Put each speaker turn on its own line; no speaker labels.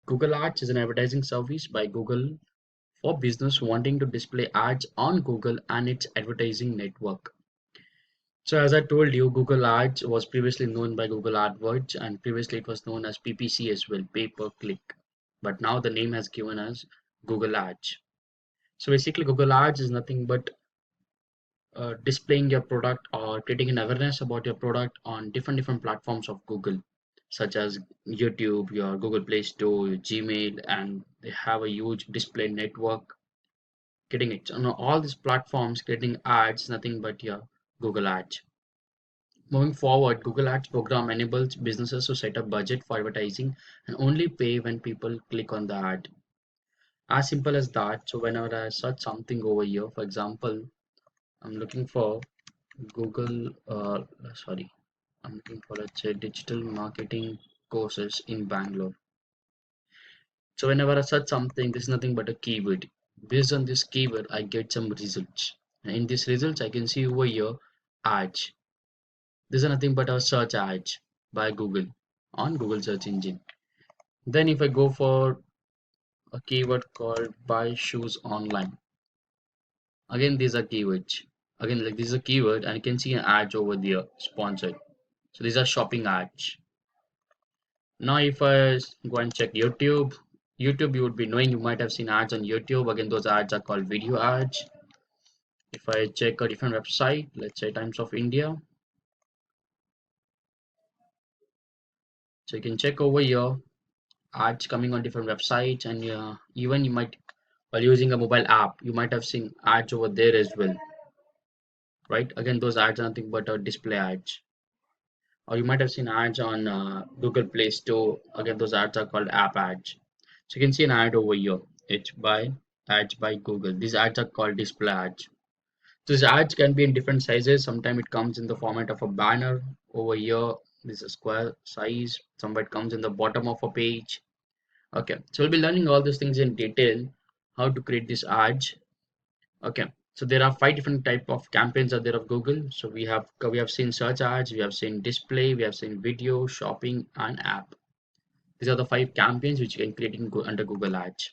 Google Ads is an advertising service by Google for business wanting to display ads on Google and its advertising network. So as I told you, Google Ads was previously known by Google AdWords, and previously it was known as PPC as well, pay per click. But now the name has given us Google Ads. So basically Google Ads is nothing but displaying your product or creating an awareness about your product on different platforms of Google, such as YouTube, your Google Play Store, your Gmail, and they have a huge display network. Getting it on all these platforms, getting ads, nothing but your Google Ads. Moving forward, Google Ads program enables businesses to set a budget for advertising and only pay when people click on the ad. As simple as that. So whenever I search something over here, for example, I'm looking for Google, sorry, I'm looking for, let's say, digital marketing courses in Bangalore. So whenever I search something, this is nothing but a keyword. Based on this keyword, I get some results. And in these results, I can see over here ads. This is nothing but a search ads by Google on Google search engine. Then if I go for a keyword called buy shoes online, again these are keywords. Again, like this is a keyword, and you can see an ad over there, sponsored. So these are shopping ads. Now if I go and check YouTube, you would be knowing, you might have seen ads on YouTube. Again, those ads are called video ads. If I check a different website, let's say Times of India, so you can check over here ads coming on different websites, and even you might, while using a mobile app, you might have seen ads over there as well, right? Again, those ads are nothing but display ads. Or you might have seen ads on Google Play Store. Again, those ads are called app ads. So you can see an ad over here. It's by ads by Google. These ads are called display ads. So these ads can be in different sizes. Sometimes it comes in the format of a banner over here. This is a square size. Sometimes it comes in the bottom of a page. Okay, so we'll be learning all these things in detail, how to create these ads. Okay, so there are 5 different type of campaigns are there of Google. So we have seen search ads, we have seen display, we have seen video, shopping, and app. These are the 5 campaigns which you can create in under Google Ads.